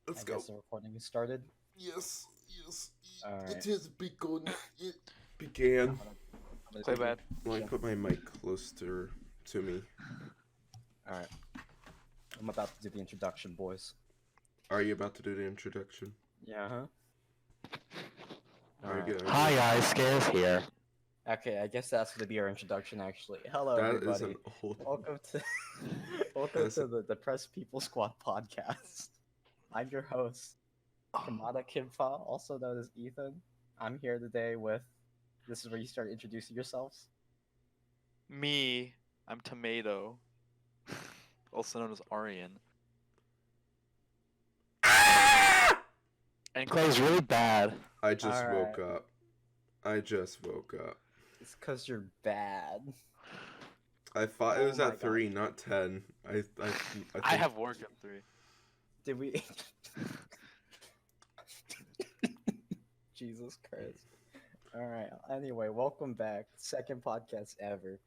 Let's I go. guess the recording is started. Yes. Alright. It has begun. It began. Play bad. Well, I put my mic closer to me. Alright. I'm about to do the introduction, boys. Are you about to do the introduction? Yeah, huh? Alright, good. Hi guys, Scares here. Okay, I guess that's gonna be our introduction actually. Hello That everybody. is an old. Welcome to the Depressed People Squad podcast. I'm your host, Kimada Kimfa, also known as Ethan. I'm here today with this is where you start introducing yourselves. Me, I'm Tomato, also known as Aryan. And Clay's really bad. I just Alright. woke up. I just woke up. It's cause you're bad. I thought it Oh was my at 3, not 10. I think... I have work at 3. Did we? Jesus Christ. Alright, anyway, welcome back. Second podcast ever.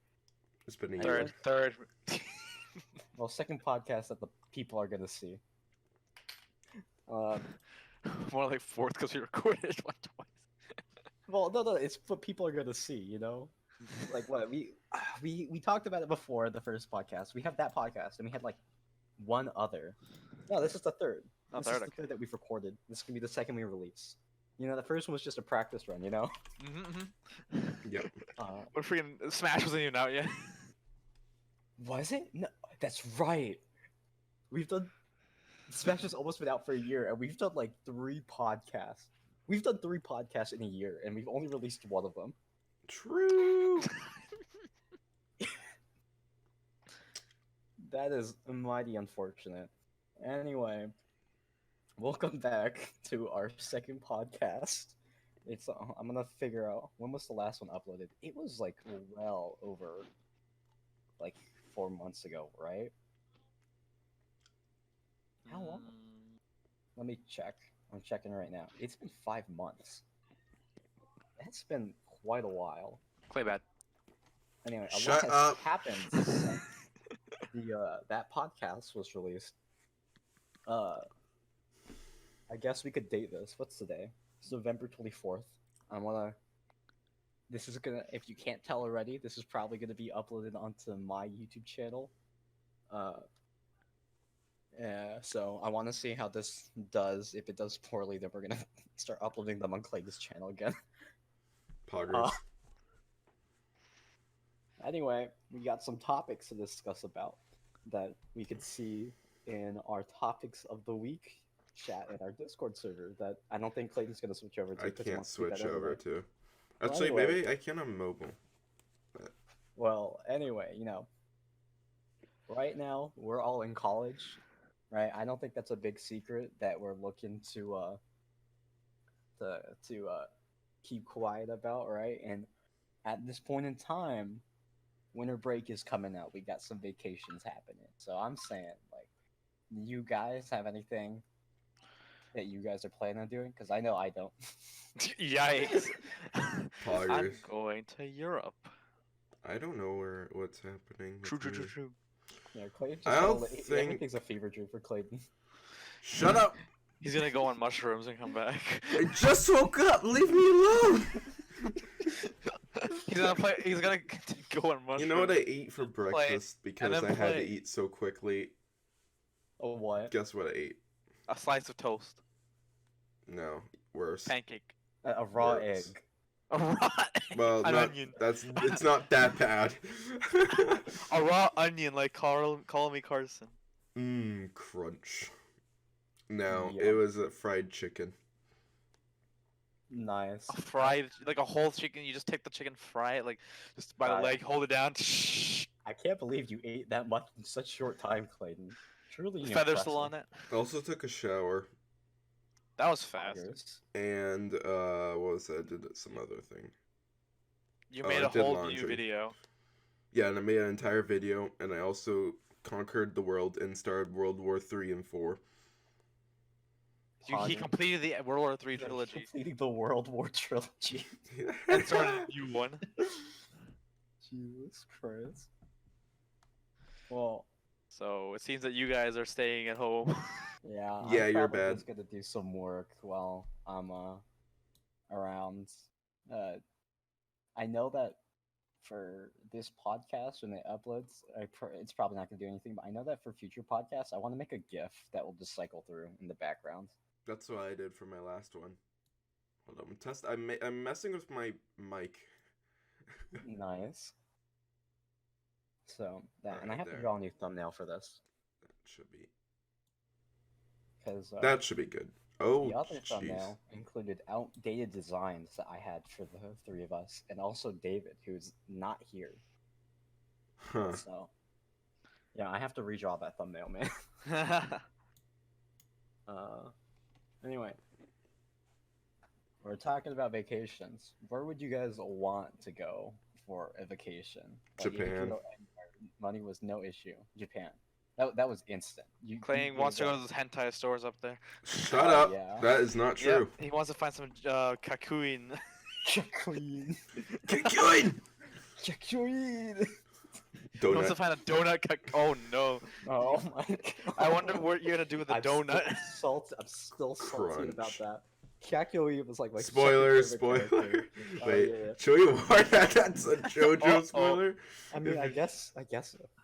It's been a I year. Third. Well, second podcast that the people are gonna see. More like fourth because we recorded it one twice. Well, no, it's what people are gonna see, you know? Like, what, we talked about it before the first podcast. We have that podcast, and we had, like, one other. No, this is the third. Oh, This third, is the okay. third that we've recorded. This is gonna be the second we release. You know, the first one was just a practice run, you know? Yep. What freaking Smash wasn't even out yet. Was it? No, that's right. We've done Smash has almost been out for a year, and we've done like 3 podcasts. We've done 3 podcasts in a year, and we've only released one of them. True. That is mighty unfortunate. Anyway, welcome back to our second podcast. It's I'm gonna figure out when was the last one uploaded. It was like well over like 4 months ago, right? How long? Let me check. I'm checking right now. It's been 5 months. That's been quite a while. Play bad. Anyway, a Shut lot has up. happened since that podcast was released. I guess we could date this. What's today? It's November 24th. This is gonna, if you can't tell already, this is probably gonna be uploaded onto my YouTube channel. Yeah, so I want to see how this does. If it does poorly, then we're gonna start uploading them on Clay's channel again. Poggers. Anyway, we got some topics to discuss about that we could see in our topics of the week chat in our Discord server that I don't think Clayton's gonna switch over to. I 'cause he can't wants to keep switch that over there. to. Well, Actually, anyway. maybe I can on mobile. Well, anyway, you know, right now we're all in college, right? I don't think that's a big secret that we're looking to keep quiet about, right? And at this point in time, winter break is coming out. We got some vacations happening. So I'm saying, like, you guys have anything that you guys are planning on doing? Because I know I don't. Yikes. I'm Poggers. going to Europe. I don't know what's happening. with True. me. Yeah, Clayton just I don't kinda think- everything's a fever dream for Clayton. Shut up! He's gonna go on mushrooms and come back. I just woke up. Leave me alone. He's gonna go on mushrooms. You know what I ate for breakfast because then I had to play. eat so quickly? Oh, what? Guess what I ate? A slice of toast. No, worse. Pancake. A raw Worse. egg. A raw Well, an not, onion. it's not that bad. A raw onion like Call Me Carson. Crunch. No, Yum. it was a fried chicken. Nice. A fried, like a whole chicken. You just take the chicken, fry it, like just by the Got it. leg, hold it down. I can't believe you ate that much in such short time, Clayton. Truly Feather still on it. I also took a shower That was fast. Poggers. and what was that? I did some other thing. You Oh, made I a did whole laundry. new video. Yeah, and I made an entire video, and I also conquered the world and started World War 3 and 4. He Pog- completed the World War III You're trilogy Completing the World War trilogy. and started a new one. Jesus Christ. Well, So it seems that you guys are staying at home. Yeah, Yeah, I'm you're probably bad. just gonna do some work while I'm around. Uh, I know that for this podcast when it uploads, it's probably not gonna do anything. But I know that for future podcasts, I want to make a GIF that will just cycle through in the background. That's what I did for my last one. Hold on, I'm messing with my mic. Nice. So that, and I Alright, have to there. draw a new thumbnail for this That should be. because That should be good. Oh, the other jeez. thumbnail included outdated designs that I had for the three of us, and also David, who's not here. Huh. So, yeah, I have to redraw that thumbnail, man. Anyway, we're talking about vacations. Where would you guys want to go for a vacation? Like, if you could Japan. go anywhere, money was no issue. Japan. That was instant. Clayton wants to go to those hentai stores up there. Shut up. Yeah. That is not true. Yeah, he wants to find some kakuin. Queen. Kikuin! Queen. He wants to Donut. find a donut. Oh no! Oh my god. I wonder what you're gonna do with the donut. I'm still salty about Crunch. that. Kakyoin was like my Spoiler, second favorite spoiler. character. Oh, Wait, yeah. should we warn that that's a JoJo Uh-oh. spoiler? I mean, I guess.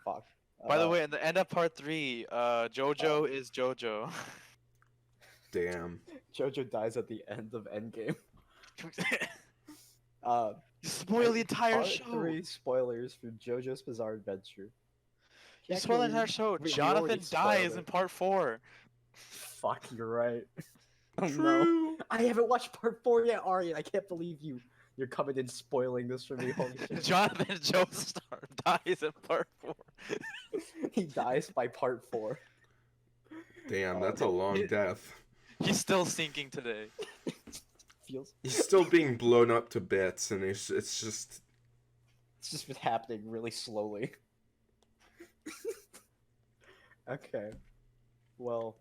Fuck. By the way, in the end of part 3, JoJo is JoJo. Damn. JoJo dies at the end of Endgame. You spoil the entire part show. 3 spoilers for JoJo's Bizarre Adventure. You spoil the Kakyoin- entire show. we Jonathan already dies spoiled in it. part 4. Fuck, you're right. Oh no. True. I haven't watched part 4 yet, Ari. I can't believe you're coming in spoiling this for me. Holy shit. Jonathan Joestar dies in part 4. He dies by part 4. Damn, that's a long death. He's still sinking today. Feels He's still being blown up to bits, and it's just. it's just been happening really slowly. Okay. Well.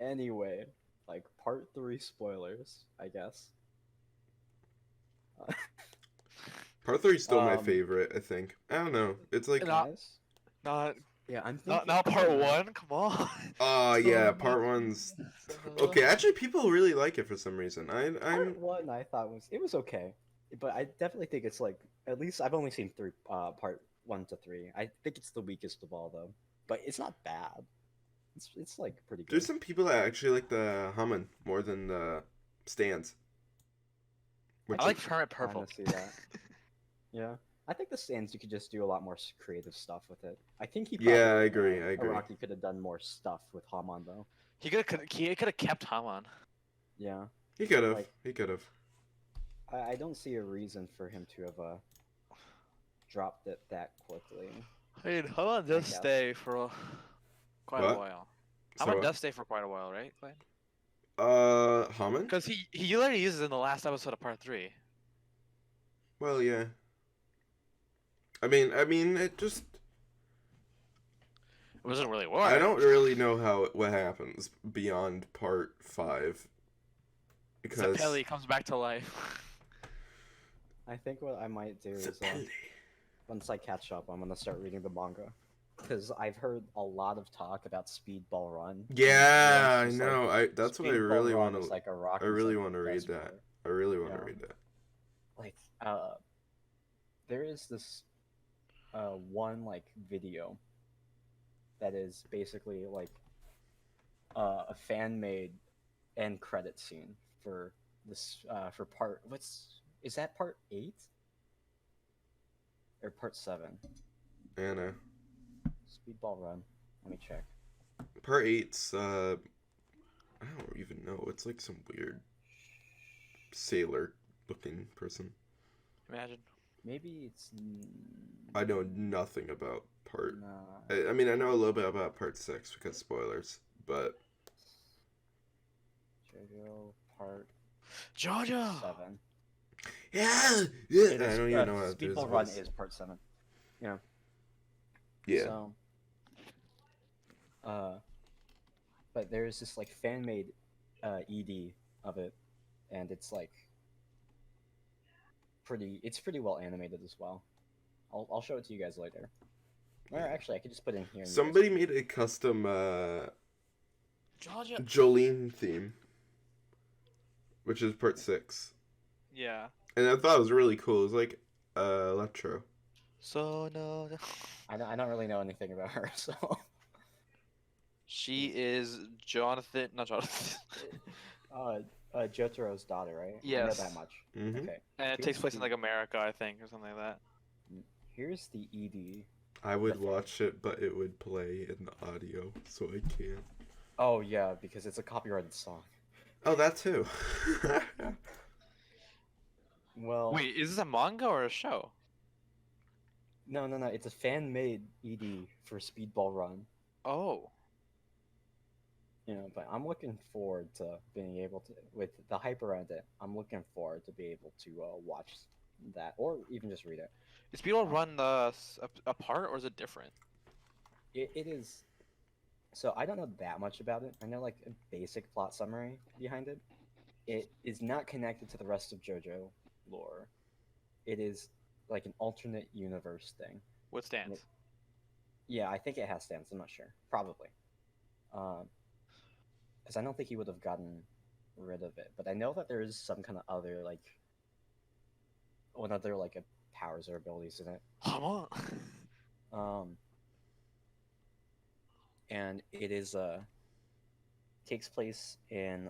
Anyway, like part 3 spoilers, I guess. Part 3's still my Um, favorite, I think. I don't know. It's like. Not- Guys? Not, Yeah, I'm thinking. not part 1. Come on. Oh, yeah, part 1's. Okay, actually, people really like it for some reason. I'm. Part 1 I thought it was okay, but I definitely think it's like at least I've only seen part 1 to 3. I think it's the weakest of all though, but it's not bad. It's like pretty good. There's some people that actually like the Hummin more than the Stands. Which I like is- Hermit Kinda Purple. see that. Yeah, I think the Stands you could just do a lot more creative stuff with it. I think he. Yeah, I probably, agree, I agree. Araki could have done more stuff with Hamon though. He could have kept Hamon. Yeah, He could have. like- He could have. I don't see a reason for him to have dropped it that quickly. I mean, Hamon does guess. stay for quite What? a while. So Hamon what? does stay for quite a while, right, Glenn? Hummin? Because he literally uses it in the last episode of part 3. Well, yeah. I mean, it just. It wasn't really war. I don't really know what happens beyond part 5. Because. Sapelli comes back to life. I think what I might do is Sapelli. once I catch up, I'm gonna start reading the manga because I've heard a lot of talk about Speedball Run. Yeah, I it's just like, know. That's what I Speedball really Run want is to. like a rock. I really want to read that. I really want to Yeah. read that. Like, there is this one like video that is basically like a fan made end credit scene for this for part is that part 8 or part 7? Anna. Speedball Run. Let me check. Part 8's, I don't even know. It's like some weird sailor looking person. Imagine. Maybe it's. I know nothing about part. Nah. I mean, I know a little bit about part 6 because spoilers, but. JoJo part JoJo! 7. Yeah! It Yeah! is, I don't even know how to do Speedball his Run voice. is part 7. Yeah. So, but there's this like fan made ED of it, and it's like it's pretty well animated as well. I'll show it to you guys later. Or Yeah. actually, I could just put it in here. And Somebody made a custom Georgia. Jolene theme, which is part 6. Yeah. And I thought it was really cool. It was like electro. So no. I don't really know anything about her, so. She is Jonathan, not Jonathan. Jotaro's daughter, right? I know Yes. that much. Mm-hmm. Okay. And it Here's takes place in the- like America, I think, or something like that. Here's the ED. I would The fan. watch it, but it would play in the audio, so I can't. Oh yeah, because it's a copyrighted song. Oh, that too. Well, Wait, is this a manga or a show? no, it's a fan-made ED for Speedball Run. Oh. You know, but I'm looking forward to being able to, with the hype around it, I'm looking forward to be able to watch that, or even just read it. Is Speedball Run apart or is it different? It is. So I don't know that much about it. I know like a basic plot summary behind it. It is not connected to the rest of JoJo lore. It is like an alternate universe thing. What stands? Yeah, I think it has stands. I'm not sure. Probably. Because I don't think he would have gotten rid of it. But I know that there is some kind of other like powers or abilities in it. And it is takes place in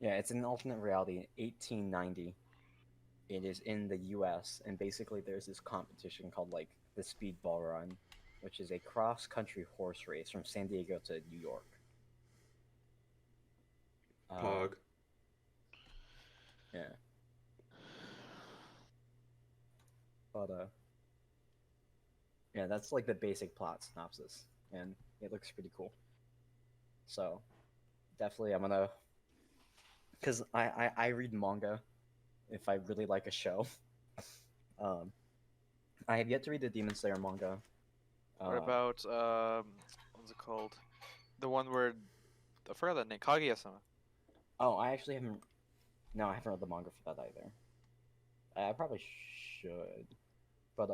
it's an alternate reality in 1890. It is in the US, and basically there's this competition called like the Speedball Run, which is a cross-country horse race from San Diego to New York. Pog. Yeah. But yeah, that's like the basic plot synopsis, and it looks pretty cool. So, definitely I'm gonna, because I read manga if I really like a show. I have yet to read the Demon Slayer manga. What about what's it called? The one where I forgot that name. Kaguya-sama. Oh, I actually haven't. No, I haven't read the manga for that either. I probably should, but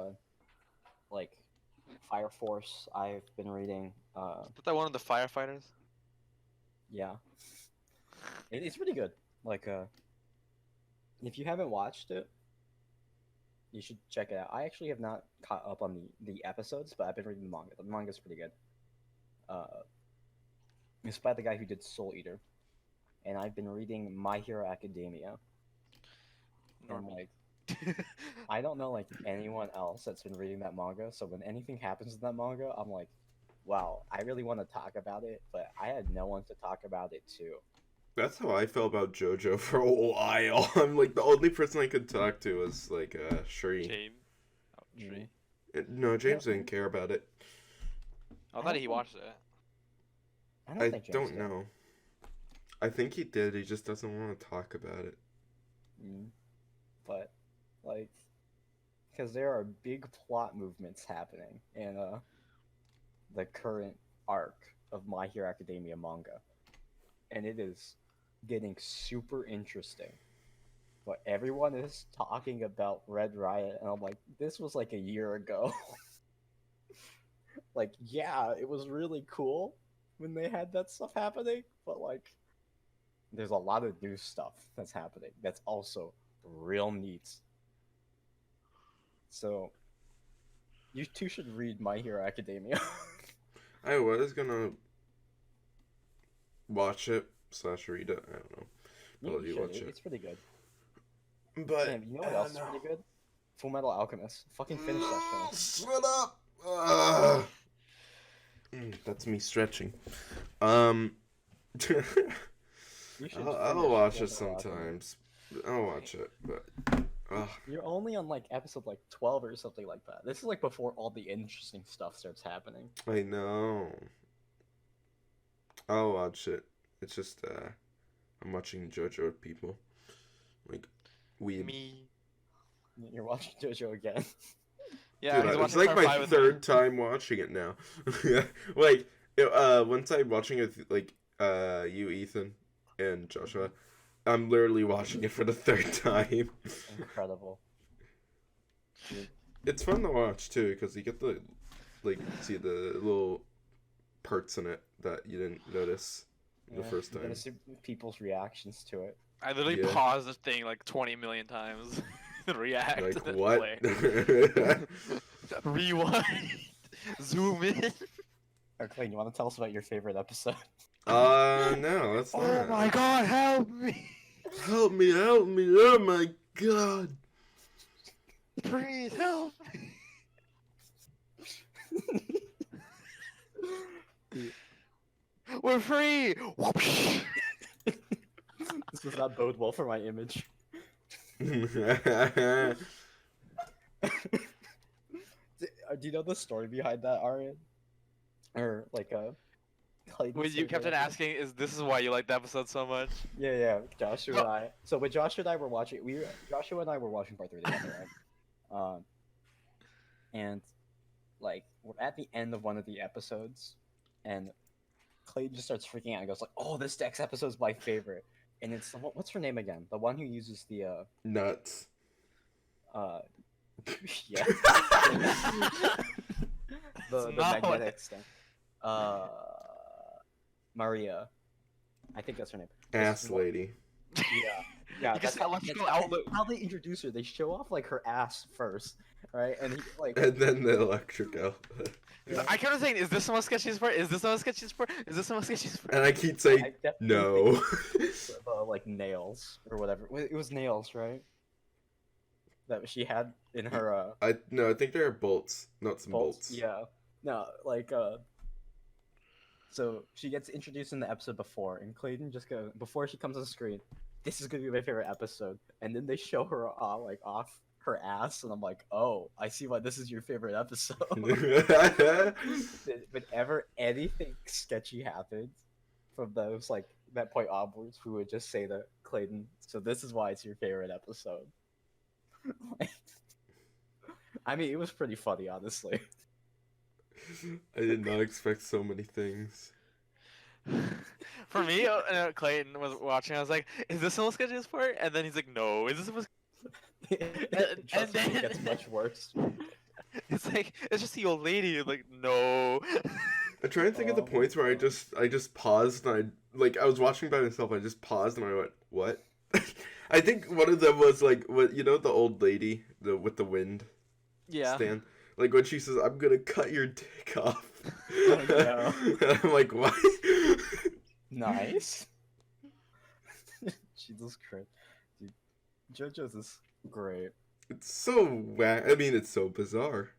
like Fire Force, I've been reading. Is that one of the firefighters? Yeah, it's pretty good. Like if you haven't watched it, you should check it out. I actually have not caught up on the episodes, but I've been reading the manga. The manga's pretty good. It's by the guy who did Soul Eater, and I've been reading My Hero Academia. And Normie. like, I don't know like anyone else that's been reading that manga, so when anything happens in that manga, I'm like, wow, I really want to talk about it, but I had no one to talk about it to. That's how I felt about JoJo for a while. I'm like the only person I could talk to was like Shuri. James. Oh, Tree. No, James didn't care about it. I thought he watched it. I don't I think James don't did. know. I think he did. He just doesn't want to talk about it. But like, because there are big plot movements happening in the current arc of My Hero Academia manga, and it is getting super interesting. But everyone is talking about Red Riot, and I'm like, this was like a year ago. Like, yeah, it was really cool when they had that stuff happening, but like, there's a lot of new stuff that's happening that's also real neat. So, you two should read My Hero Academia. I was gonna watch it / read it. I don't know. I'll let you watch it. It's pretty good. But Damn, you know what else is pretty good? Full Metal Alchemist. Fucking finish that show. Shut up. Ugh. That's me stretching. You should I'll finish watch Full it Metal Alchemist. sometimes. I'll watch it, but You're only on like episode like 12 or something like that. This is like before all the interesting stuff starts happening. I know. I'll watch it. It's just I'm watching JoJo with people. Like we Me. You're watching JoJo again. Yeah, Dude, he's it's watching like Part my 5 with me. third time watching it now. Like once I'm watching it with like you, Ethan, and Joshua, I'm literally watching it for the third time. Incredible. Dude, It's fun to watch too because you get to see the little parts in it that you didn't notice the first you gotta time. see people's reactions to it. I literally Yeah. paused the thing like 20 million times and react Like and then what? play. Rewind. Zoom in. Or Clayton, you want to tell us about your favorite episode? No, that's Oh not. my god, help me! Help me! Help me! Oh my god! Please help me! We're free! This does not bode well for my image. Do you know the story behind that, Arian? Or like Clayton's When you kept favorite on episode? asking, is this is why you like the episode so much? Yeah, Joshua and I. So when Joshua and I were watching, Joshua and I were watching part 3 together, right? And like we're at the end of one of the episodes, and Clayton just starts freaking out and goes like, "Oh, this next episode's my favorite." And it's what's her name again? The one who uses the Nuts. yeah. the It's not what- magnetic stuff. Maria. I think that's her name. Ass lady. Yeah, You that's just electrical outlet. how they introduce her. They show off like her ass first, right? And he like And then the electric outlet. yeah. I kept on saying, is this the most sketchiest part? Is this the most sketchiest part? Is this the most sketchiest part? And I keep saying I definitely no. think like nails or whatever. It was nails, right? That she had in her I think there are bolts, nuts and bolts. Yeah. No, like so she gets introduced in the episode before, and Clayton just goes before she comes on screen. This is gonna be my favorite episode, and then they show her like off her ass, and I'm like, oh, I see why this is your favorite episode. Whenever anything sketchy happens from those like that point onwards, we would just say to Clayton, so this is why it's your favorite episode. Like, I mean, it was pretty funny, honestly. I did not expect so many things. For me, Clayton was watching. I was like, "Is this the most sketchiest part?" And then he's like, "No." Is this the most? Trust me, then- it gets much worse. It's like it's just the old lady. Like, no. I'm trying to think of the Oh my points where I God. just paused and I was watching by myself. I just paused and I went, "What?" I think one of them was like, what the old lady with the wind Yeah. stand, like when she says, "I'm gonna cut your dick off." Oh, no. And I'm like, what? Nice. Jesus Christ. Dude, JoJo's is great. It's so whack. I mean, it's so bizarre.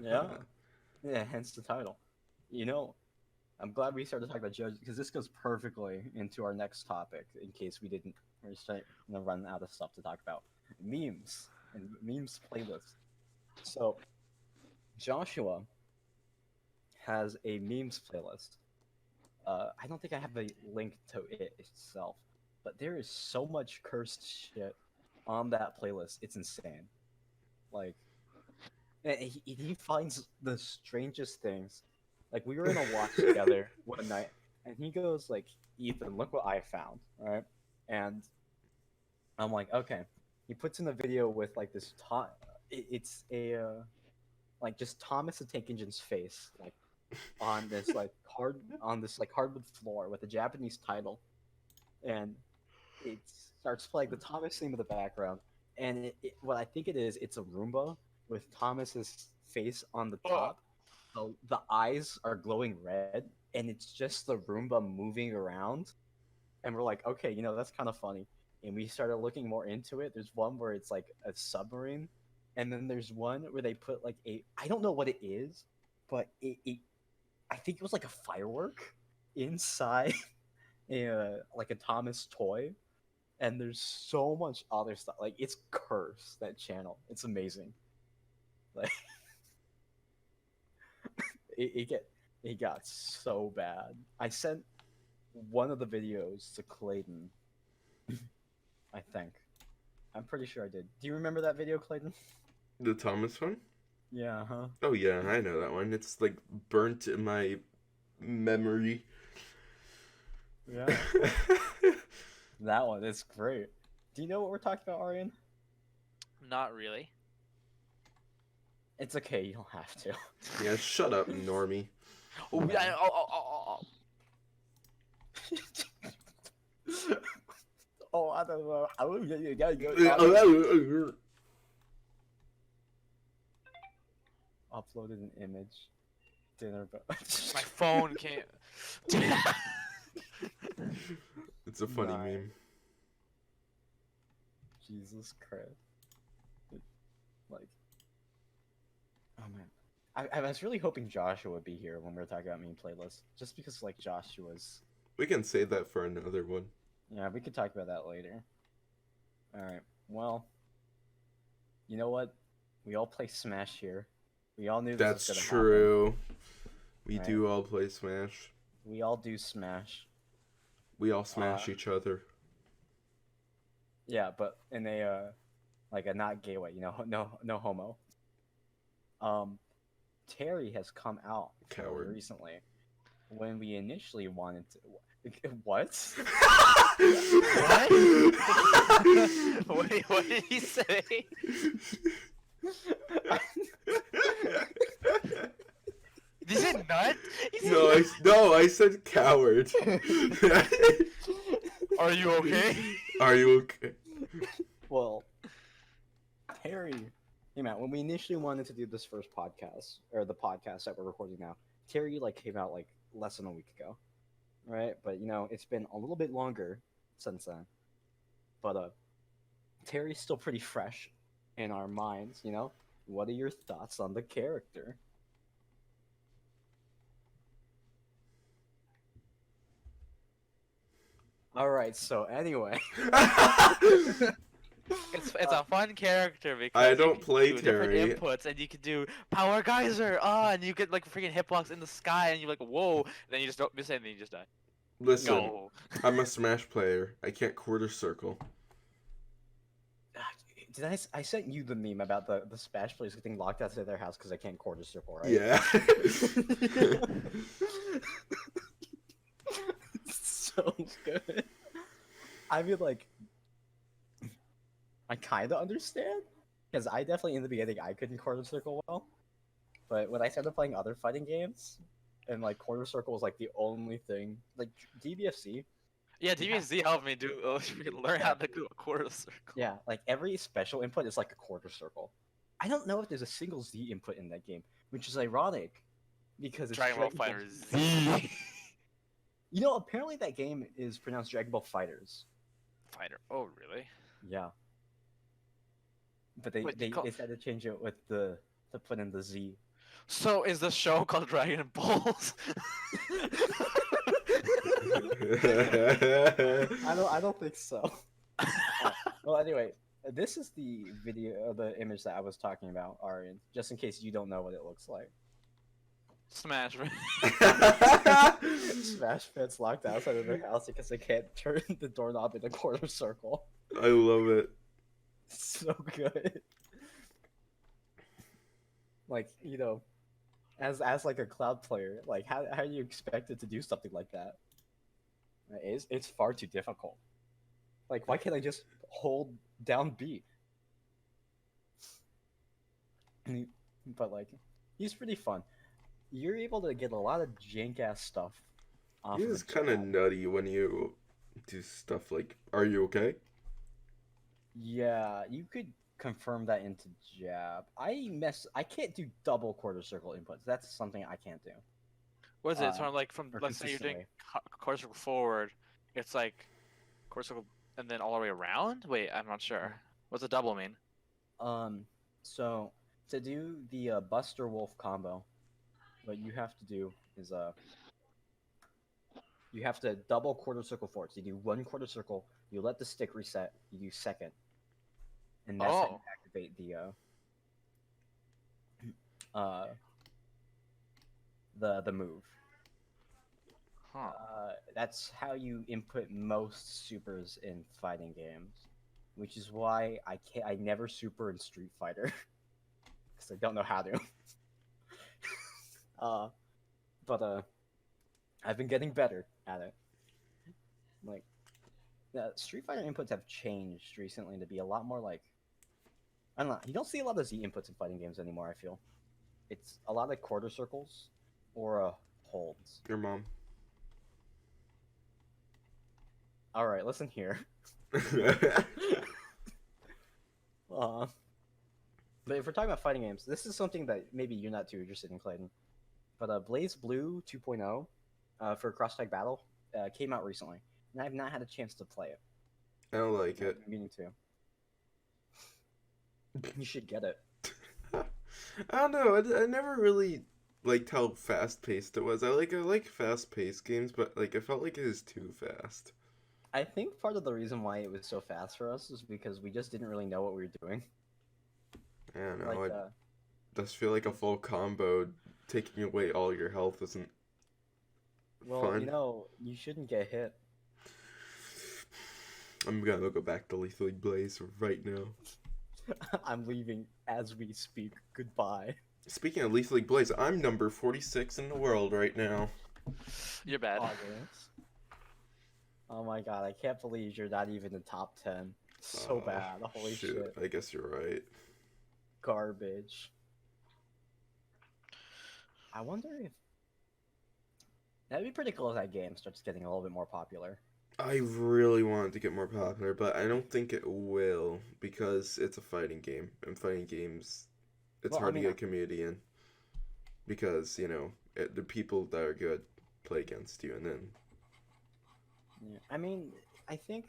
Yeah. Yeah, hence the title. You know, I'm glad we started talking about JoJo because this goes perfectly into our next topic in case we're starting to run out of stuff to talk about. Memes and memes playlists. So, Joshua has a memes playlist. I don't think I have a link to it itself, but there is so much cursed shit on that playlist. It's insane. Like, and he finds the strangest things. Like, we were in a watch together one night, and he goes like, "Ethan, look what I found," right? And I'm like, "Okay." He puts in a video with like this it's a like just Thomas the Tank Engine's face, like on this like hardwood floor with a Japanese title, and it starts playing the Thomas theme in the background, and what I think it is, it's a Roomba with Thomas's face on the top. The eyes are glowing red, and it's just the Roomba moving around, and we're like, okay, that's kind of funny, and we started looking more into it. There's one where it's like a submarine, and then there's one where they put like I don't know what it is, but I think it was like a firework inside like a Thomas toy, and there's so much other stuff. Like, it's cursed, that channel. It's amazing. Like, it got so bad. I sent one of the videos to Clayton. I think. I'm pretty sure I did. Do you remember that video, Clayton? The Thomas one? Yeah, huh? Oh yeah, I know that one. It's like burnt in my memory. Yeah. That one is great. Do you know what we're talking about, Arian? Not really. It's okay, you don't have to. Yeah, shut up, normie. Oh yeah. Oh, I don't know. Uploaded an image. Dinner, but My phone can't. It's a funny Nice. meme. Jesus Christ. Like, oh man. I was really hoping Joshua would be here when we were talking about meme playlists. Just because, like, Joshua's. We can save that for another one. Yeah, we could talk about that later. Alright, well. You know what? We all play Smash here. We all knew this That's was gonna true. We Right. do all play Smash. happen. We all do Smash. We all smash each other. Yeah, but in a like a not gay way, you know, no homo. Terry has come out Coward. recently. When we initially wanted to, what? Wait, what did he say? Did he say nut? He said No, I said coward. Are you okay? Are you okay? Well, Terry came out when we initially wanted to do this first podcast, or the podcast that we're recording now. Terry came out less than a week ago, right? But you know, it's been a little bit longer since then. But Terry's still pretty fresh in our minds, you know? What are your thoughts on the character? Alright, so anyway. It's a fun character because I you don't can play do different Terry. inputs and you can do power geyser, and you get freaking hitbox in the sky and you're like whoa, then you just don't miss it and then you just die. Listen, No. I'm a Smash player. I can't quarter circle. I sent you the meme about the Smash players getting locked outside their house because they can't quarter circle, right? Yeah. It's so good. I mean, I kind of understand, because I definitely in the beginning I couldn't quarter circle well, but when I started playing other fighting games, and quarter circle was the only thing, DBFC. Yeah, DBZ helped me learn how to do a quarter circle. Yeah, every special input is like a quarter circle. I don't know if there's a single Z input in that game, which is ironic, because it's Dragon Ball Dragon Fighter Z. You know, apparently that game is pronounced Dragon Ball Fighters. Fighter. Oh, really? Yeah. But they Wait, they call- decided to change it with to put in the Z. So is the show called Dragon Balls? I don't think so. Well, anyway, this is the video, the image that I was talking about, Arian. Just in case you don't know what it looks like. Smash. Smash fans locked outside of their house because they can't turn the doorknob in a quarter circle. I love it. So good. You know, as a cloud player, how do you expect it to do something like that? It's far too difficult. Why can't I just hold down B? But he's pretty fun. You're able to get a lot of jank ass stuff. This is kind of nutty when you do stuff like, "Are you okay?" Yeah, you could confirm that into jab. I can't do double quarter circle inputs. That's something I can't do. What is it? So from or let's say you're doing consistently. quarter circle forward, it's quarter circle and then all the way around. Wait, I'm not sure. What's a double mean? So to do the Buster Wolf combo, what you have to do is you have to double quarter circle forward. So you do one quarter circle, you let the stick reset, you do second, and that's how you activate the move. Huh. That's how you input most supers in fighting games, which is why I never super in Street Fighter because I don't know how to. But I've been getting better at it. Street Fighter inputs have changed recently to be a lot more I don't know. You don't see a lot of Z inputs in fighting games anymore. I feel it's a lot of quarter circles or holds. Your mom. All right, listen here. Uh, but if we're talking about fighting games, this is something that maybe you're not too interested in, Clayton. But Blaze Blue 2.0 for Cross Tag Battle came out recently, and I've not had a chance to play it. I don't like it. I'm meaning to. You should get it. I don't know. I never really liked how fast paced it was. I like fast paced games, but like I felt like it was too fast. I think part of the reason why it was so fast for us is because we just didn't really know what we were doing. I don't know. Like, I just feel like a full combo taking away all your health isn't well, fun. you know, you shouldn't get hit. I'm gonna go back to Lethal Blaze right now. I'm leaving as we speak. Goodbye. Speaking of Lethal Blaze, I'm number 46 in the world right now. You're bad. August. Oh my god, I can't believe you're not even in top 10. So bad. Holy shit. I guess you're right. Garbage. I wonder if... That'd be pretty cool if that game starts getting a little bit more popular. I really want it to get more popular, but I don't think it will because it's a fighting game, and fighting games, it's Well, I hard mean, to get community in because the people that are good play against you, and then Yeah. I mean, I think...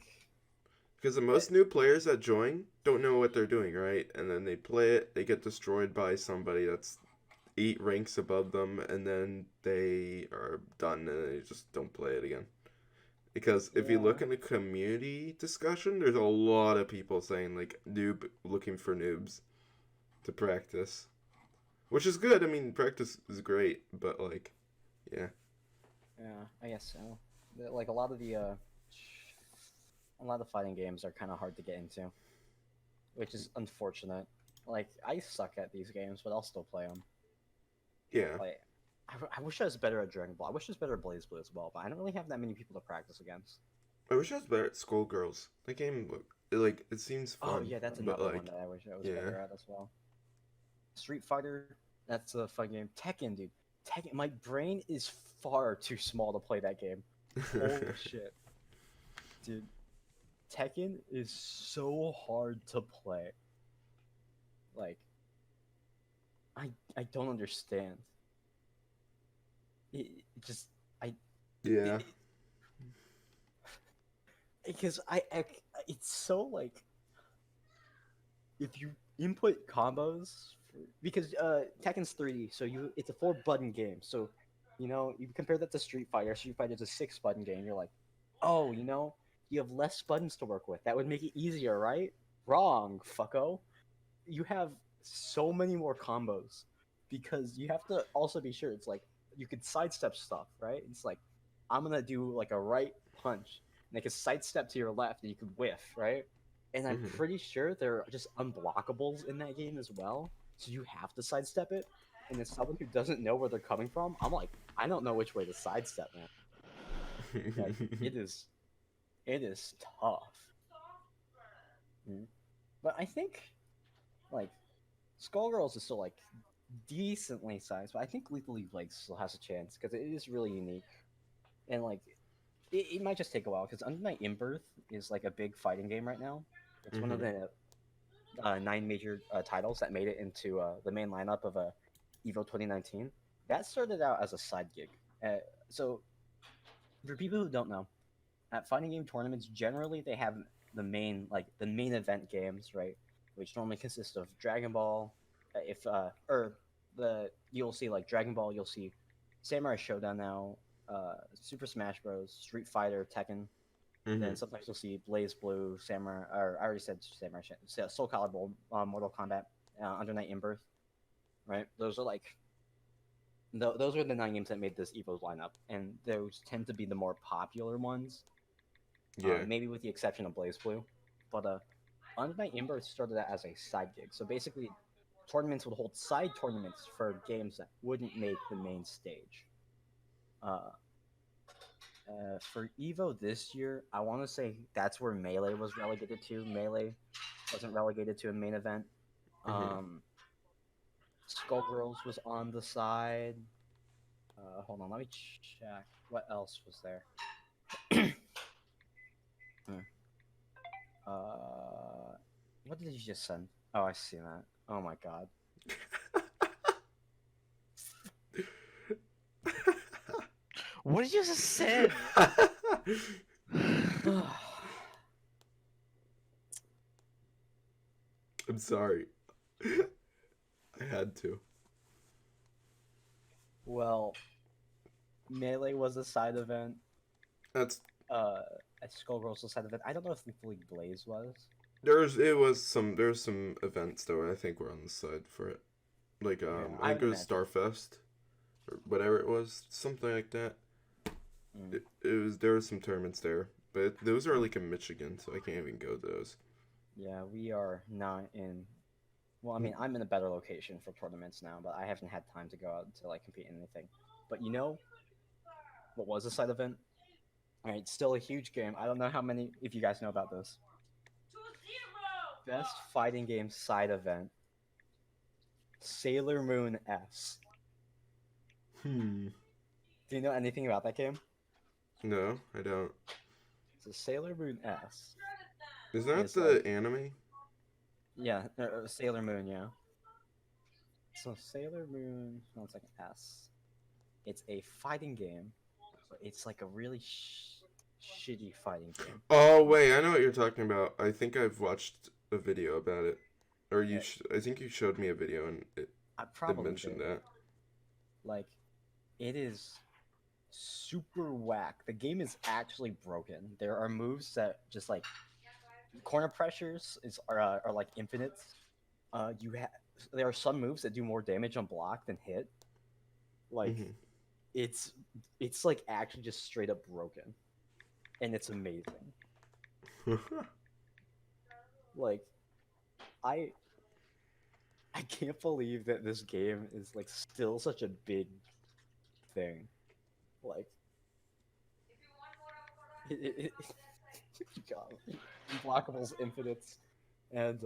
because the most new players that join don't know what they're doing, right? And then they play it, they get destroyed by somebody that's 8 ranks above them, and then they are done and they just don't play it again. Because if you Yeah. look in the community discussion, there's a lot of people saying, like, noob, looking for noobs to practice. Which is good, I mean, practice is great, but, like, yeah. Yeah, I guess so. Like, a lot of fighting games are kind of hard to get into. Which is unfortunate. Like, I suck at these games, but I'll still play them. Yeah. Like, I wish I was better at Dragon Ball. I wish I was better at Blaze Blue as well, but I don't really have that many people to practice against. I wish I was better at Skullgirls. That game, it seems fun. Oh yeah, that's but, another like, one that I wish I was yeah. better at as well. Street Fighter, that's a fun game. Tekken, dude. Tekken, my brain is far too small to play that game. Holy shit. Dude, Tekken is so hard to play. Like, I don't understand. It just, Yeah. because it's so like, if you input combos, because Tekken's 3D, so it's a 4-button game. So, you compare that to Street Fighter. Street Fighter's a 6-button game. You're like, oh, you have less buttons to work with. That would make it easier, right? Wrong, fucko. You have so many more combos because you have to also be sure it's like you could sidestep stuff, right? It's like I'm gonna do like a right punch and like a sidestep to your left and you could whiff, right? And I'm Mhm. pretty sure there are just unblockables in that game as well, so you have to sidestep it. And as someone who doesn't know where they're coming from, I'm like, I don't know which way to sidestep, man. Like, it is tough. But I think, like, Skullgirls is still like decently sized, but I think Lethal League like still has a chance because it is really unique, and like it might just take a while because Under Night In-Birth is like a big fighting game right now. It's one of the 9 major titles that made it into the main lineup of Evo 2019. That started out as a side gig. So for people who don't know, at fighting game tournaments, generally they have the main event games, right? Which normally consist of Dragon Ball, you'll see like Dragon Ball, you'll see Samurai Showdown now, Super Smash Bros, Street Fighter, Tekken. Then sometimes you'll see Blaze Blue, Samurai, or I already said Samurai, Soul Calibur, Mortal Kombat, Under Night In-Birth, right? Those are like, those are the 9 games that made this Evo's lineup, and those tend to be the more popular ones. Yeah. Maybe with the exception of Blaze Blue, but Under Night In-Birth started out as a side gig. So basically, tournaments would hold side tournaments for games that wouldn't make the main stage. For Evo this year, I want to say that's where Melee was relegated to. Melee wasn't relegated to a main event. Um, Skullgirls was on the side. Hold on, let me check. What else was there? What did you just send? Oh, I see that. Oh my god. What did you just say? I'm sorry. I had to. Well, Melee was a side event. That's Skullgirls was a side event. I don't know if League Blaze was. there's some events though I think were on the side for it. Like I I think would it was imagine. Starfest or whatever it was, something like that. Mm. It was there was some tournaments there, but those are like in Michigan, so I can't even go to those. Yeah, we are not in. Well, I mean, I'm in a better location for tournaments now, but I haven't had time to go out to like compete in anything. But you know, what was a side event? All right, still a huge game. I don't know how many, if you guys know about this. Best fighting game side event. Sailor Moon S. Hmm. Do you know anything about that game? No, I don't. So Sailor Moon S. Is that It's the like anime? yeah, Sailor Moon, yeah. So Sailor Moon, one second, S. It's a fighting game, but it's like a really shitty fighting game. Oh wait, I know what you're talking about. I think I've watched a video about it, or Yeah. I think you showed me a video and it I did probably mention did. that. Like, it is super whack. The game is actually broken. There are moves that just like corner pressures are like infinite. You have there are some moves that do more damage on block than hit. Like Hmm. it's like actually just straight up broken, and it's amazing. Like I I can't believe that this game is like still such a big thing. Like it God, unblockables infinites and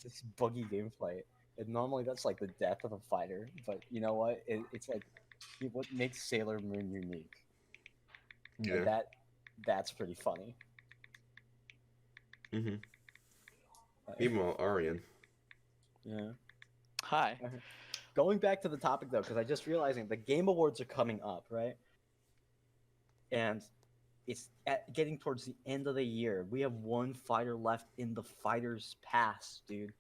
this buggy gameplay. And normally that's like the death of a fighter, but you know what? It's like what makes Sailor Moon unique, and Yeah. that's pretty funny. Hmm. Uh, Meanwhile, Arian. yeah. Hi. Going back to the topic though, because I just realizing the Game Awards are coming up, right? And it's getting towards the end of the year. We have one fighter left in the Fighters Pass, dude.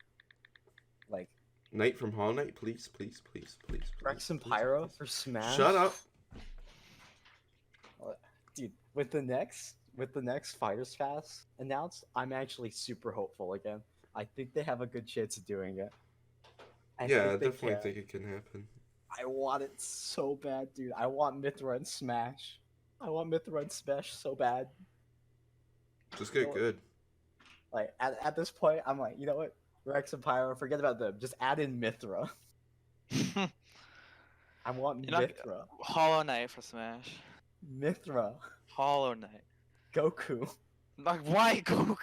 Like Knight from Hollow Knight, please, please, please, please, please, Rex and please, Pyro please. for Smash. Shut up. Dude, with the next Fighters Pass announced, I'm actually super hopeful again. I think they have a good chance of doing it. I Yeah, I think they definitely can. think it can happen. I want it so bad, dude. I want Mithra and Smash. I want Mithra and Smash so bad. Just get good. Like at this point, I'm like, you know what? Rex and Pyro, forget about them. Just add in Mithra. I want You know, Mithra. Hollow Knight for Smash. Mithra. Hollow Knight. Goku. Like, why Goku?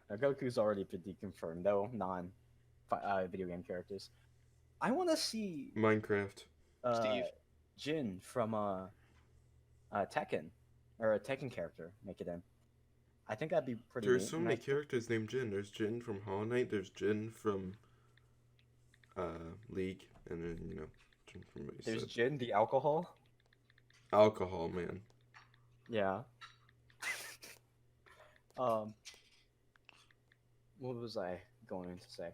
Now, Goku's already been deconfirmed, though non video game characters. I want to see Minecraft. Steve. Jin from Tekken, or a Tekken character, make it in. I think that'd be pretty There's neat. so many characters named Jin. There's Jin from Hollow Knight. There's Jin from League, and then Jin from what you There's said. Jin, the alcohol. Alcohol man. Yeah. What was I going to say?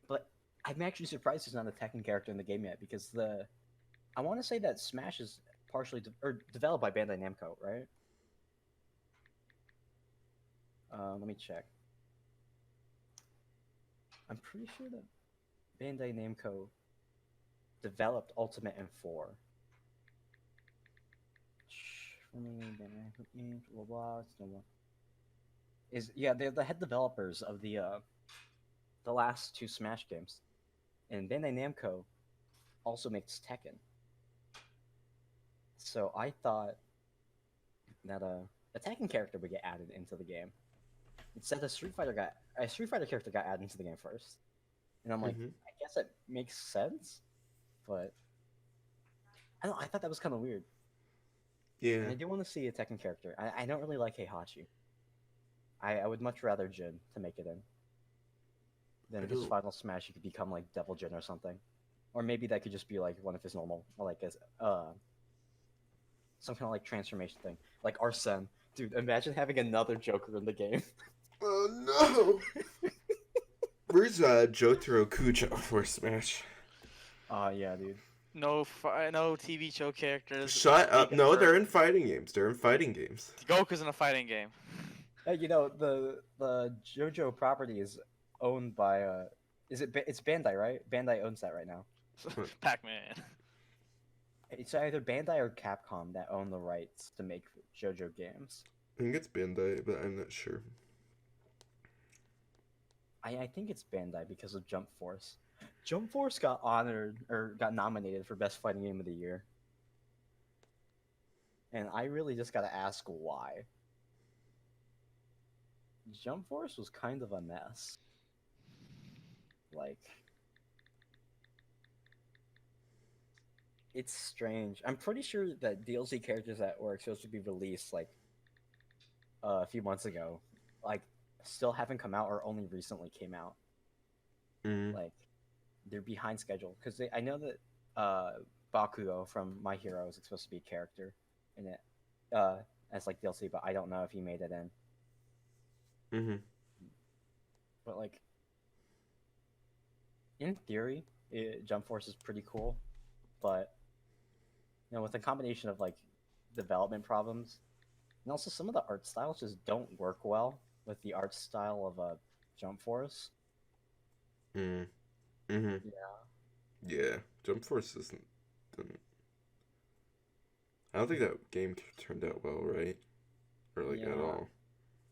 But I'm actually surprised there's not a Tekken character in the game yet, because I want to say that Smash is partially developed by Bandai Namco, right? Let me check. I'm pretty sure that Bandai Namco developed Ultimate and 4. They're the head developers of the last two Smash games, and Bandai Namco also makes Tekken. So I thought that a Tekken character would get added into the game. It said a Street Fighter character got added into the game first, and I'm like, Mhm. I guess it makes sense, but I thought that was kind of weird. Yeah. And I do want to see a Tekken character. I don't really like Heihachi. I would much rather Jin to make it in. I Then his don't- final smash, he could become like Devil Jin or something, or maybe that could just be like one of his normal, or like as some kind of like transformation thing, like Arsene. Dude, imagine having another Joker in the game. Oh no! Where's Jotaro Kujo for Smash? Oh yeah, dude. No TV show characters. Shut up! being No, they're confirmed. in fighting games. They're in fighting games. Goku's in a fighting game. You know the JoJo property is owned by it's Bandai, right? Bandai owns that right now. Pac-Man. It's either Bandai or Capcom that own the rights to make JoJo games. I think it's Bandai, but I'm not sure. I think it's Bandai because of Jump Force. Jump Force got honored or got nominated for Best Fighting Game of the Year. And I really just gotta ask why. Jump Force was kind of a mess. Like, it's strange. I'm pretty sure that DLC characters that were supposed to be released like a few months ago, like still haven't come out or only recently came out. Mm. Like, they're behind schedule because I know that Bakugo from My Hero is supposed to be a character in it as like DLC, but I don't know if he made it in. Mhm. But like, in theory, Jump Force is pretty cool, but you know, with a combination of like development problems, and also some of the art styles just don't work well with the art style of Jump Force. Mm. Mhm. Yeah. Yeah. Jump Force isn't. Didn't... I don't think that game turned out well, right? Or like at Yeah. all.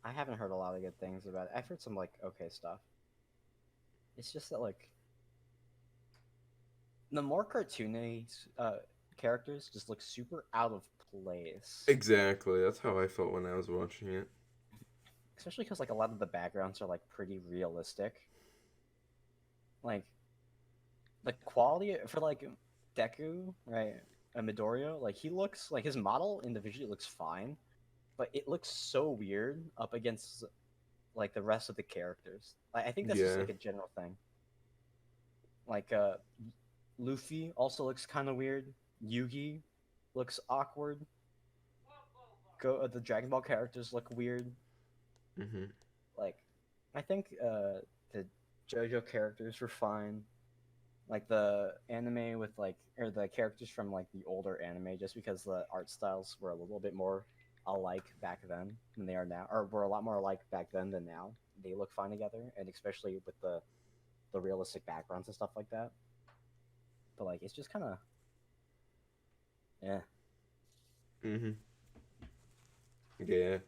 I haven't heard a lot of good things about it. I've heard some like okay stuff. It's just that like the more cartoony characters just look super out of place. Exactly. That's how I felt when I was watching it. Especially because like a lot of the backgrounds are like pretty realistic. Like the quality for like Deku, right? And Midoriya, like he looks like his model individually looks fine, but it looks so weird up against like the rest of the characters. I think that's just Yeah. like a general thing. Like Luffy also looks kind of weird. Yugi looks awkward. The Dragon Ball characters look weird. Mhm. Like, I think the JoJo characters were fine. Like the anime with like, or the characters from like the older anime, just because the art styles were a little bit more alike back then than they are now, or were a lot more alike back then than now. They look fine together, and especially with the realistic backgrounds and stuff like that. But like, it's just kind of, yeah. Mhm. Yeah.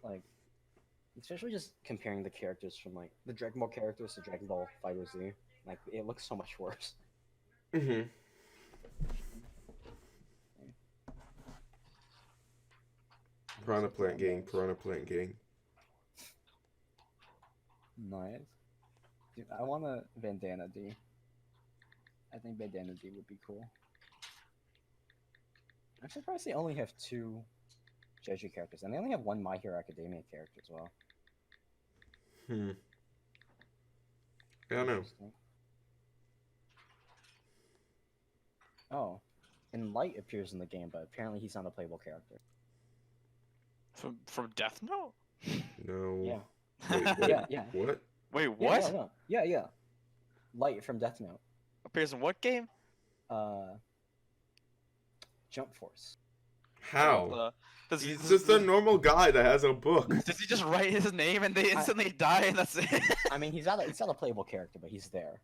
Like, especially just comparing the characters from like the Dragon Ball characters to Dragon Ball FighterZ, like it looks so much worse. Mhm. Piranha Plant Gang. Piranha Plant Gang. Nice. Dude, I want a Bandana D. I think Bandana D would be cool. I'm surprised they only have 2 JoJo characters, and they only have 1 My Hero Academia character as well. Hmm. I don't know. Interesting. Oh, and Light appears in the game, but apparently he's not a playable character. From Death Note? No. Yeah. Wait, what? Yeah, yeah. What? Wait, Yeah, what? no. Yeah. Light from Death Note. Appears in what game? Jump Force. How? Does He's just a normal guy that has a book. Does he just write his name and they instantly die and that's it? I mean, he's not a playable character, but he's there.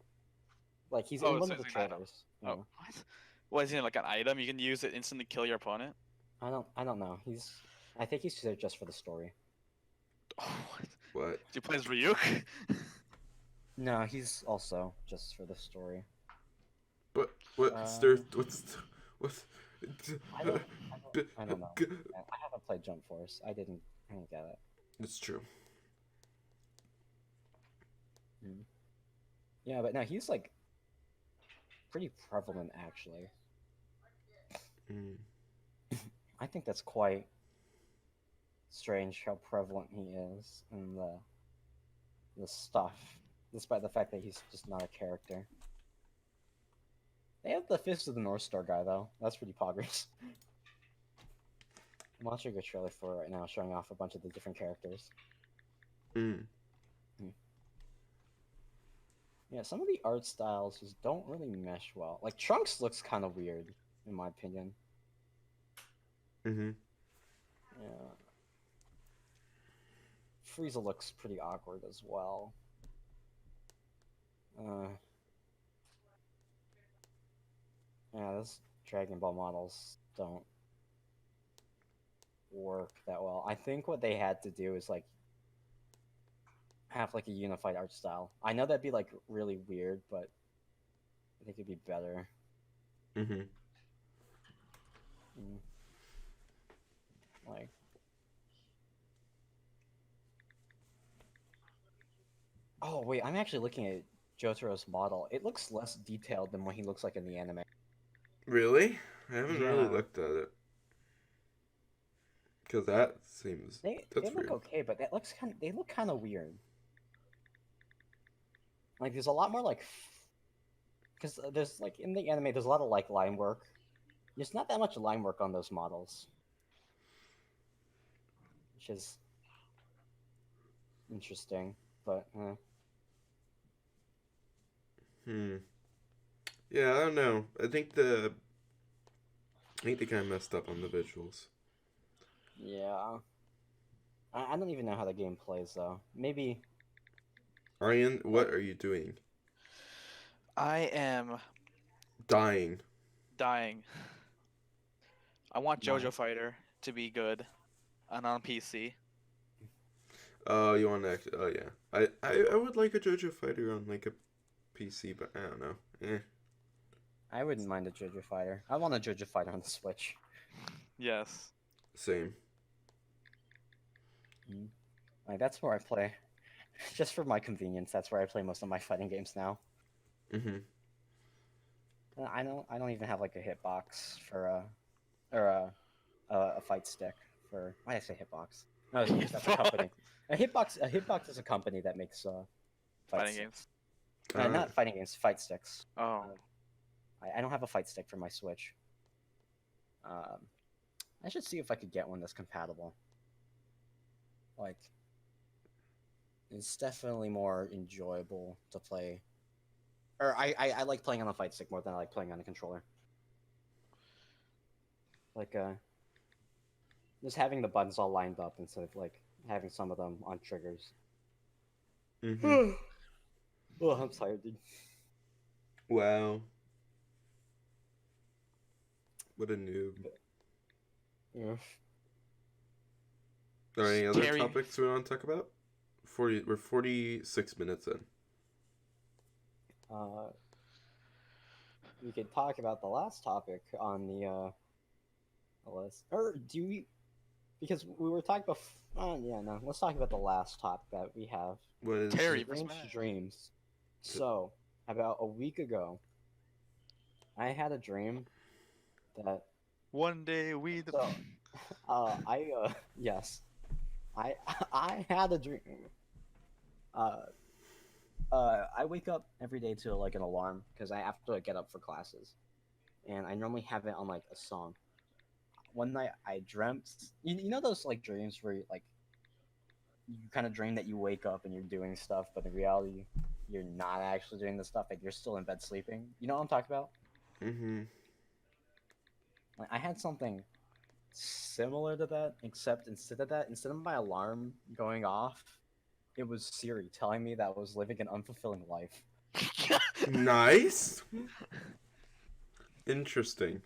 Like he's Oh, in one so of the he's an item. trailers. you Oh, know. what? What is he like an item? You can use it instantly kill your opponent? I don't know. I think he's there just for the story. Oh, what? What? He plays Ryuk? No, he's also just for the story. But What's Uh, what's I don't, I don't know. I haven't played Jump Force. I didn't get it. It's true. Mm. Yeah, but no, he's like pretty prevalent actually. Mm. I think that's quite strange how prevalent he is in the stuff, despite the fact that he's just not a character. They have the Fist of the North Star guy though. That's pretty poggers. I'm watching a trailer for it right now, showing off a bunch of the different characters. Mm. Yeah, some of the art styles just don't really mesh well. Like Trunks looks kind of weird, in my opinion. Mhm. Yeah. Frieza looks pretty awkward as well. Yeah, those Dragon Ball models don't work that well. I think what they had to do is like have like a unified art style. I know that'd be like really weird, but I think it'd be better. Mhm. Mm. Like, oh wait, I'm actually looking at Jotaro's model. It looks less detailed than what he looks like in the anime. Really? I haven't really Yeah, looked at it. Cause that seems they that's look weird. okay, but they look kind of weird. Like there's a lot more like, because there's like in the anime there's a lot of like line work. There's not that much line work on those models, which is interesting. But Hmm. Yeah, I don't know. I think they kind of messed up on the visuals. yeah, I don't even know how the game plays though. Maybe Ryan, what like are you doing? I am Dying. dying. I want my JoJo Fighter to be good and on PC. Oh, you want to actually? Oh yeah. I would like a JoJo Fighter on like a PC, but I don't know. Eh. I wouldn't mind a JoJo Fighter. I want a JoJo Fighter on the Switch. Yes. Same. Like that's where I play. Just for my convenience, that's where I play most of my fighting games now. Mhm. I don't even have like a hitbox for or a fight stick for. Why did I say hitbox? No, because that's a company. A hitbox is a company that makes fight Fighting sticks. games. Not fighting games, fight sticks. Oh. I don't have a fight stick for my Switch. Um, I should see if I could get one that's compatible. Like, it's definitely more enjoyable to play. Or I like playing on a fight stick more than I like playing on a controller. Like, just having the buttons all lined up instead of like having some of them on triggers. Mhm. Oh, I'm tired, dude. Wow. What a noob. Yeah. Are there any other Terry. topics we want to talk about? We're 46 minutes in. We could talk about the last topic on the list. Or do we? Because we were talking about. Yeah, no. Let's talk about the last topic that we have. What is Terry for Strange Smash. dreams. So, about a week ago, I had a dream that. One day we the So, yes, I I had a dream. Uh, I wake up every day to like an alarm because I have to get up for classes, and I normally have it on like a song. One night I dreamt. You know those like dreams where you kind of dream that you wake up and you're doing stuff, but in reality you're not actually doing the stuff. Like you're still in bed sleeping. You know what I'm talking about? Mhm. Like I had something similar to that, except instead of my alarm going off, it was Siri telling me that I was living an unfulfilling life. Nice. Interesting.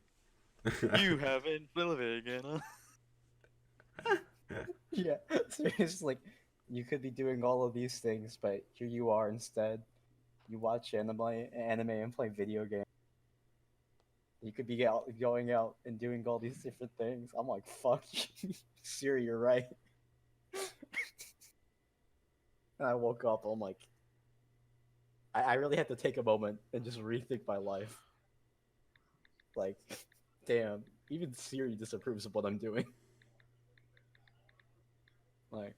You haven't been living in a... Yeah, so it's like you could be doing all of these things, but here you are instead. You watch anime and play video games. You could be going out and doing all these different things. I'm like, fuck you. Siri, you're right. And I woke up, I'm like, I really had to take a moment and just rethink my life. Like, damn, even Siri disapproves of what I'm doing. Like,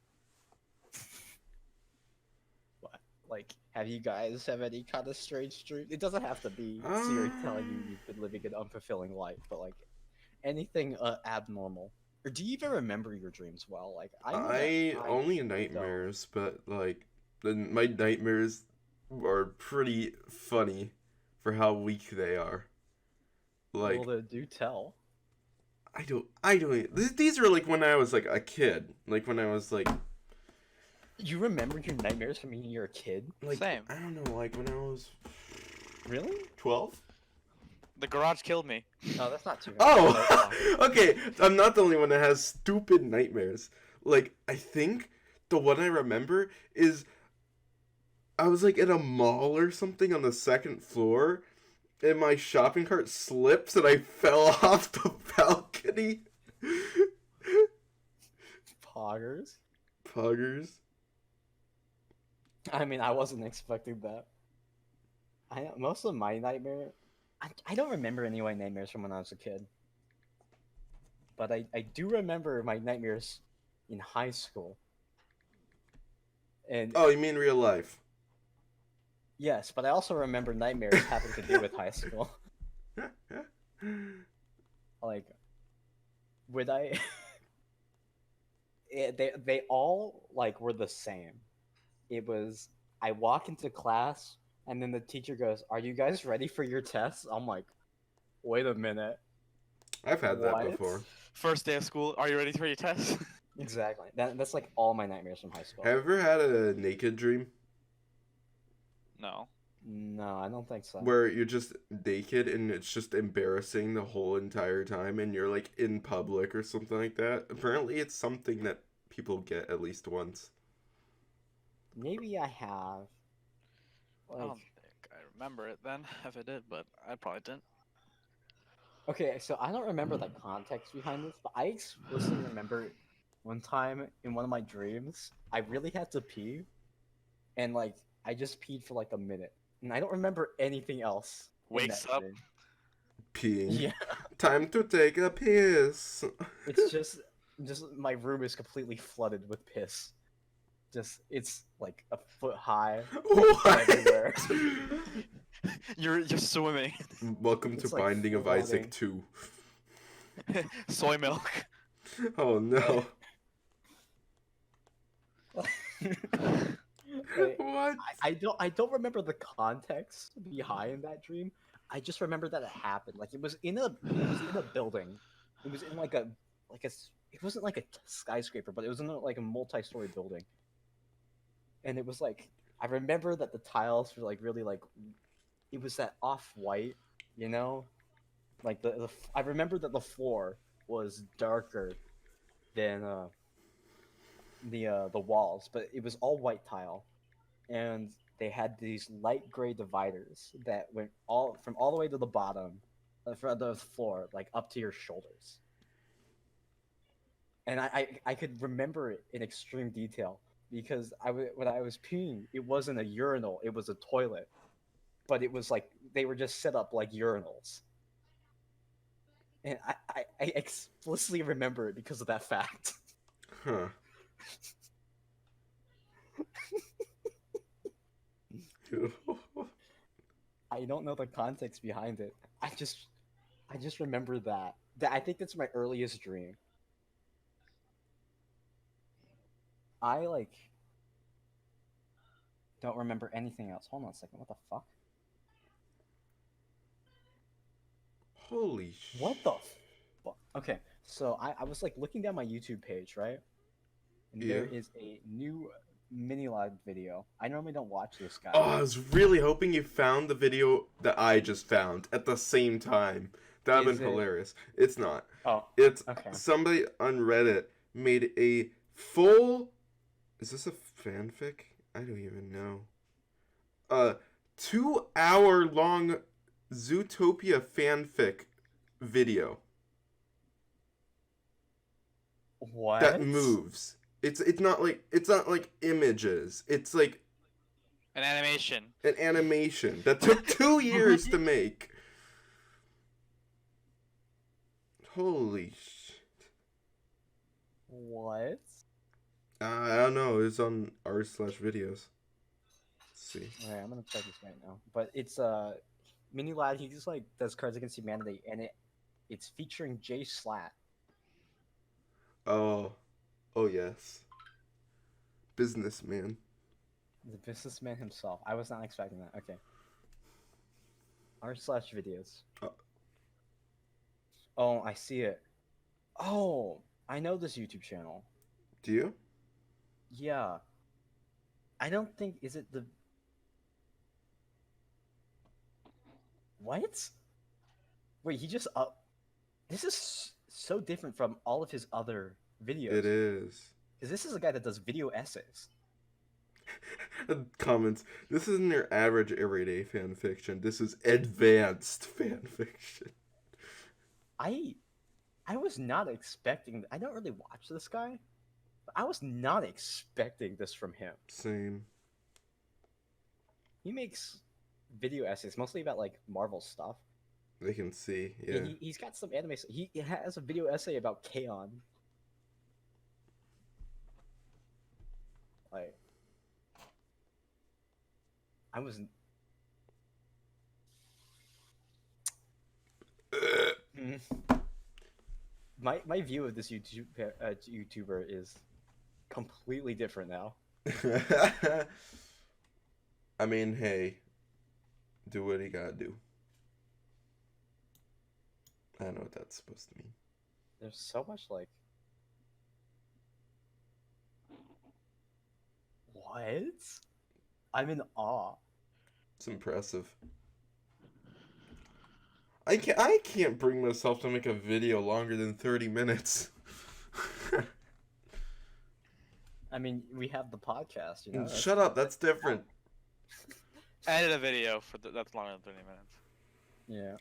what? Like, have you guys have any kind of strange dream? It doesn't have to be Siri telling you you've been living an unfulfilling life, but like anything abnormal. Or do you even remember your dreams well? Like, I know that I I only don't. nightmares, but like my nightmares are pretty funny for how weak they are. Like Well, then do tell. I don't. These are like when I was like a kid, like when I was You remember your nightmares from when you were a kid? like Same. I don't know, like when I was Really? 12. The garage killed me. No, that's not too bad. Oh, okay. I'm not the only one that has stupid nightmares. Like I think the one I remember is I was like in a mall or something on the second floor, and my shopping cart slips and I fell off the balcony. Poggers. Poggers. I mean, I wasn't expecting that. Most of my nightmare, I don't remember any of my nightmares from when I was a kid. But I do remember my nightmares in high school. And Oh, you mean real life? yes, but I also remember nightmares having to do with high school. Like, would I? They all like were the same. It was I walk into class and then the teacher goes, "Are you guys ready for your tests?" I'm like, "Wait a minute." I've had that What? before. First day of school. Are you ready for your test? Exactly. That's like all my nightmares from high school. Have you ever had a naked dream No. No, I don't think so. where you're just naked and it's just embarrassing the whole entire time and you're like in public or something like that? Apparently it's something that people get at least once. Maybe I have. I don't Like, think I remember it then, if I did, but I probably didn't. okay, so I don't remember the context behind this, but I explicitly remember one time in one of my dreams, I really had to pee, and like I just peed for like a minute, and I don't remember anything else. in Wakes that up. dream. Peeing. Yeah, Time to take a piss. it's just my room is completely flooded with piss. Just it's like a foot high What? everywhere. You're swimming. Welcome to It's like Binding of Isaac flooding. 2. Soy milk. Oh no. Like, What? I don't remember the context behind that dream. I just remember that it happened. Like it was in a building. It was in it wasn't like a skyscraper, but it was in like a multi-story building. And it was like I remember that the tiles were like really like it was that off-white, you know? Like I remember that the floor was darker than the walls, but it was all white tile, and they had these light gray dividers that went all the way to the bottom of the floor, like up to your shoulders. And I could remember it in extreme detail because when I was peeing, it wasn't a urinal, it was a toilet, but it was like they were just set up like urinals. And I explicitly remember it because of that fact. Huh. I don't know the context behind it. I just remember that. I think that's my earliest dream. I like don't remember anything else. Hold on a second. What the fuck? Holy sh... What the fuck? Okay, so I was like looking down my YouTube page, right? And there Yeah. is a new mini log video. I normally don't watch this guy. Oh, I was really hoping you found the video that I just found at the same time. That would have Is been it- hilarious. It's not. Oh, It's okay. somebody on Reddit made a full... Is this a fanfic? I don't even know. 2-hour long Zootopia fanfic video What? that moves. It's not like images. It's like An animation. an animation that took 2 years to make. Holy shit. What? I don't know. It's on r/videos. Let's see. Alright, I'm gonna check this right now. But it's Mini Lad, he just like does Cards Against Humanity, and it's featuring Jay Slat. Oh yes. Businessman. The businessman himself. I was not expecting that. Okay. r/videos. Oh, I see it. Oh, I know this YouTube channel. Do you? Yeah. I don't think is it the What? Wait, he just this is so different from all of his other videos. It is. Because this is a guy that does video essays. Comments. This isn't your average everyday fan fiction. This is advanced fan fiction. I was not expecting. I don't really watch this guy, but I was not expecting this from him. Same. He makes video essays mostly about like Marvel stuff. They can see. Yeah. He's got some anime. He has a video essay about K-On! Like, I was. My view of this YouTuber is completely different now. I mean, hey, do what you gotta do. I don't know what that's supposed to mean. There's so much like. What? I'm in awe. It's impressive. I can't bring myself to make a video longer than 30 minutes. I mean, we have the podcast, you know. Shut up, that's different. I did a video for that's longer than 30 minutes. Yeah.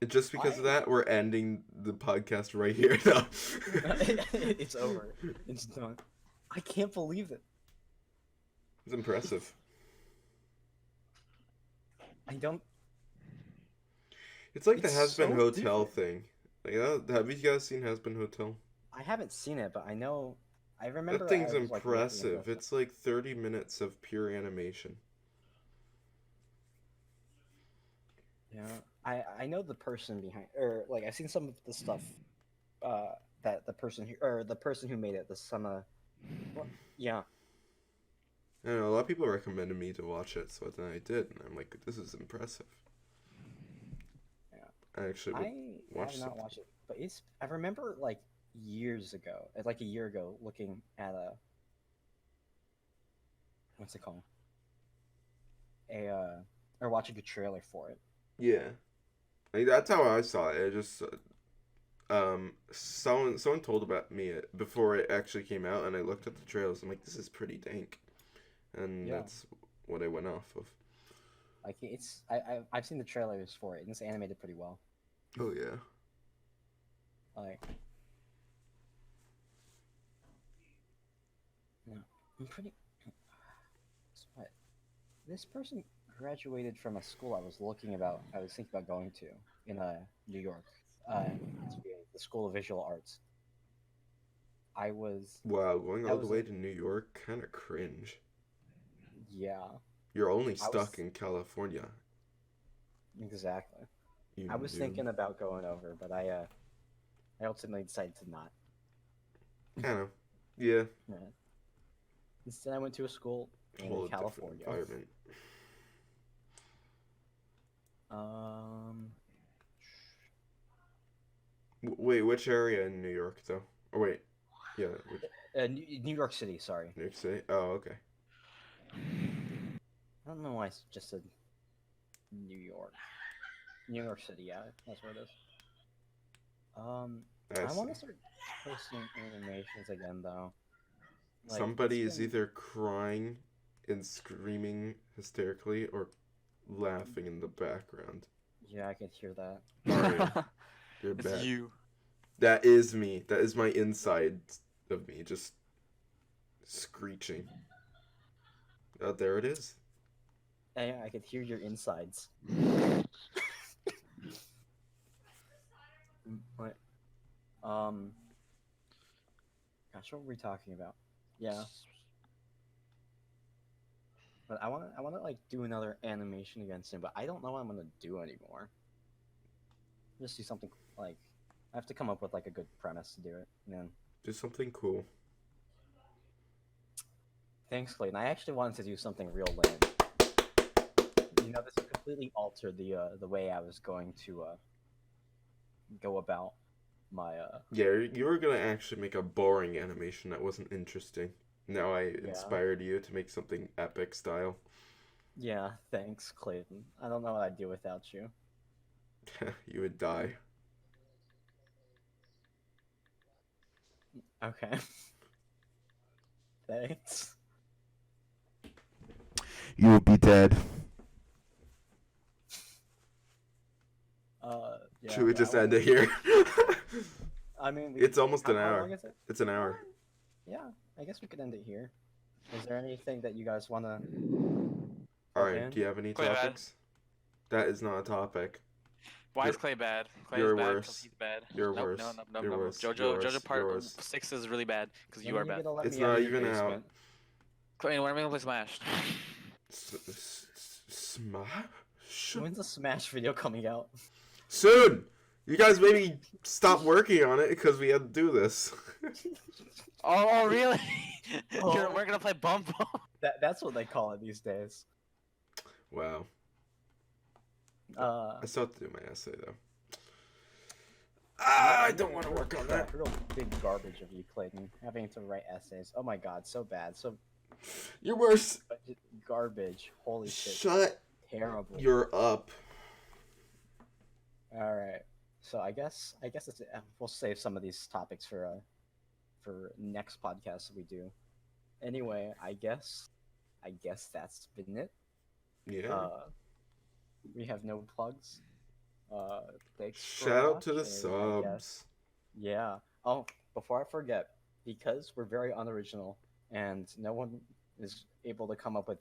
Just because of that, we're ending the podcast right here now. It's over. It's done. I can't believe it. It's impressive. I don't. It's like the It's Has Been so Hotel different. thing. Like, have you guys seen Has Been Hotel? I haven't seen it, but I know. I remember. That thing's I was, like, looking at impressive. it. It's like 30 minutes of pure animation. Yeah, I know the person behind, or like I've seen some of the stuff. That the person who made it. The Sama. Yeah. I don't know, a lot of people recommended me to watch it, so then I did, and I'm like, this is impressive. Yeah. I actually would I watch have not something. watched it, but it's. I remember like years ago, like a year ago, looking at what's it called? Or watching a trailer for it. Yeah. Like, that's how I saw it. It just, someone told about me it before it actually came out, and I looked at the trailers, I'm like, this is pretty dank. And Yeah. that's what I went off of. Like it's. I've seen the trailers for it, and it's animated pretty well. Oh, yeah. Like. No, I'm pretty. What? This person graduated from a school I was thinking about going to in New York, the School of Visual Arts. I was. Wow, going That all the was way a- to New York, kind of cringe. Yeah, You're only was- stuck in California. exactly. You I was noob. thinking about going over, but I ultimately decided to not. Kind of. Yeah. Yeah. Instead, I went to a school in Whole different California. environment. Wait, which area in New York, though? Oh, wait. Yeah, which, New York City. Sorry, New York City? Oh, okay. I don't know why I just said New York. New York City, yeah, that's what it is. I I want see. to start posting animations again, though. Like, Somebody it's is been- either crying and screaming hysterically or laughing in the background. Yeah, I can hear that. Mario. You're It's bad. you. That is me. That is my inside of me, just screeching. Oh, there it is. I could hear your insides. What? Gosh, what were we talking about? Yeah, but I wanna like do another animation against him, but I don't know what I'm gonna do anymore. Just do something like I have to come up with like a good premise to do it. And then Do something cool. thanks, Clayton. I actually wanted to do something real lame. You know, this would completely alter the way I was going to go about my Yeah, you were gonna actually make a boring animation that wasn't interesting. Now I inspired you to make something epic style. Yeah, thanks, Clayton. I don't know what I'd do without you. You would die. Okay. Thanks. You would be dead. Yeah. Should we but just I end wanna- it here? I mean, It's almost an how hour. long is it? It's an hour. Yeah, I guess we could end it here. Is there anything that you guys wanna? Alright, in? do you have any Clay bad. topics? That is not a topic. Why You're- is Clay bad? Clay you're is bad worse. because he's bad. You're Nope, worse. No. You're worse. Jojo, You're worse. Jojo part You're worse. 6 is really bad because you When are you bad. gonna let It's me out not of your even out. basement? Clay, when are we gonna play Smash? Smash? When's the Smash video coming out? Soon! You guys maybe stop working on it because we had to do this. Oh, really? Oh. We're gonna play Bump. That's what they call it these days. Wow. Uh, I still have to do my essay though. I don't want to real- work on that. Real big garbage of you, Clayton. Having to write essays. Oh my god, so bad. So You're worse. garbage. Holy shit. Shut. Terrible. You're up. All right. So I guess it's, we'll save some of these topics for next podcast we do. Anyway, I guess that's been it. Yeah. We have no plugs. Thanks for Shout out to the watching, I guess. subs. Yeah. Oh, before I forget, because we're very unoriginal and no one is able to come up with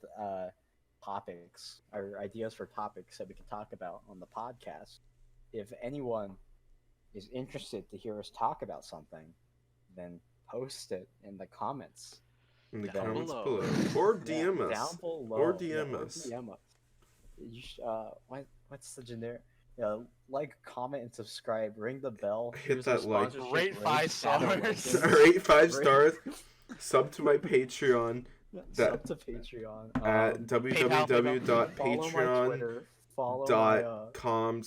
topics or ideas for topics that we can talk about on the podcast. If anyone is interested to hear us talk about something, then post it in the comments. In the Down comments below. below. Or Yeah, DM us. down below. Or DM us. DM us. You what's the generic? Like, comment, and subscribe. Ring the bell. Hit Here's our that like. sponsorship Rate link 5 down stars. below. Rate 5 Rate- stars. Sub to my Patreon Sub to Patreon. at Follow my www.patreon.com/go Twitter. Follow my kill